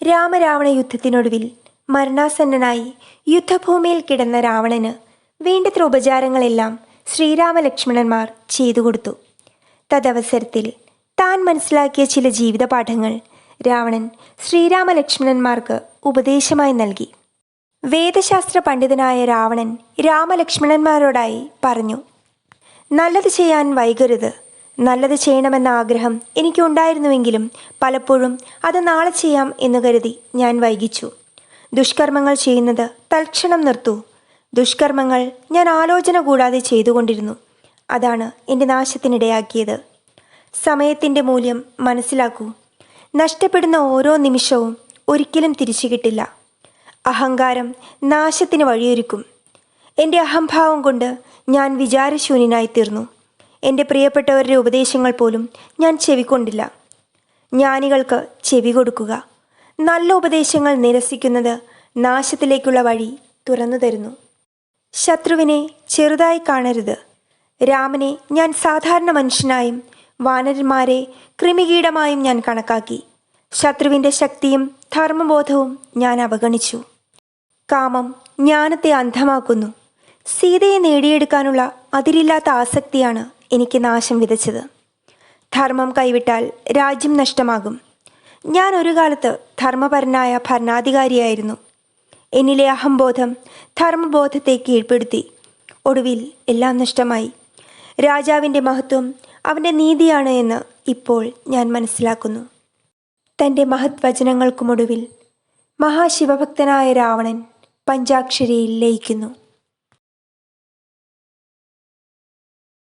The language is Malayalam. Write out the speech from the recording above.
രാമരാവണ യുദ്ധത്തിനൊടുവിൽ മരണാസന്നനായി യുദ്ധഭൂമിയിൽ കിടന്ന രാവണന് വേണ്ടത്ര ഉപചാരങ്ങളെല്ലാം ശ്രീരാമലക്ഷ്മണന്മാർ ചെയ്തു കൊടുത്തു. തദവസരത്തിൽ താൻ മനസ്സിലാക്കിയ ചില ജീവിത പാഠങ്ങൾ രാവണൻ ശ്രീരാമലക്ഷ്മണന്മാർക്ക് ഉപദേശമായി നൽകി. വേദശാസ്ത്ര പണ്ഡിതനായ രാവണൻ രാമലക്ഷ്മണന്മാരോടായി പറഞ്ഞു: നല്ലത് ചെയ്യാൻ വൈകരുത്. നല്ലത് ചെയ്യണമെന്ന ആഗ്രഹം എനിക്കുണ്ടായിരുന്നുവെങ്കിലും പലപ്പോഴും അത് നാളെ ചെയ്യാം എന്നു കരുതി ഞാൻ വൈകിച്ചു. ദുഷ്കർമ്മങ്ങൾ ചെയ്യുന്നത് തൽക്ഷണം നിർത്തൂ. ദുഷ്കർമ്മങ്ങൾ ഞാൻ ആലോചന കൂടാതെ ചെയ്തുകൊണ്ടിരുന്നു. അതാണ് എൻ്റെ നാശത്തിനിടയാക്കിയത്. സമയത്തിൻ്റെ മൂല്യം മനസ്സിലാക്കൂ. നഷ്ടപ്പെടുന്ന ഓരോ നിമിഷവും ഒരിക്കലും തിരിച്ചു കിട്ടില്ല. അഹങ്കാരം നാശത്തിന് വഴിയൊരുക്കും. എൻ്റെ അഹംഭാവം കൊണ്ട് ഞാൻ വിചാരശൂന്യനായി തീർന്നു. എൻ്റെ പ്രിയപ്പെട്ടവരുടെ ഉപദേശങ്ങൾ പോലും ഞാൻ ചെവിക്കൊണ്ടില്ല. ജ്ഞാനികൾക്ക് ചെവി കൊടുക്കുക. നല്ല ഉപദേശങ്ങൾ നിരസിക്കുന്നത് നാശത്തിലേക്കുള്ള വഴി തുറന്നു തരുന്നു. ശത്രുവിനെ ചെറുതായി കാണരുത്. രാമനെ ഞാൻ സാധാരണ മനുഷ്യനായും വാനരന്മാരെ കൃമികീടമായും ഞാൻ കണക്കാക്കി. ശത്രുവിൻ്റെ ശക്തിയും ധർമ്മബോധവും ഞാൻ അവഗണിച്ചു. കാമം ജ്ഞാനത്തെ അന്ധമാക്കുന്നു. സീതയെ നേടിയെടുക്കാനുള്ള അതിരില്ലാത്ത ആസക്തിയാണ് എനിക്ക് നാശം വിതച്ചത്. ധർമ്മം കൈവിട്ടാൽ രാജ്യം നഷ്ടമാകും. ഞാൻ ഒരു കാലത്ത് ധർമ്മപരനായ ഭരണാധികാരിയായിരുന്നു. എന്നിലെ അഹംബോധം ധർമ്മബോധത്തെ കീഴ്പ്പെടുത്തി. ഒടുവിൽ എല്ലാം നഷ്ടമായി. രാജാവിൻ്റെ മഹത്വം അവൻ്റെ നീതിയാണ് എന്ന് ഇപ്പോൾ ഞാൻ മനസ്സിലാക്കുന്നു. തൻ്റെ മഹത് വചനങ്ങൾക്കുമൊടുവിൽ മഹാശിവഭക്തനായ രാവണൻ പഞ്ചാക്ഷരിയിൽ ലയിക്കുന്നു.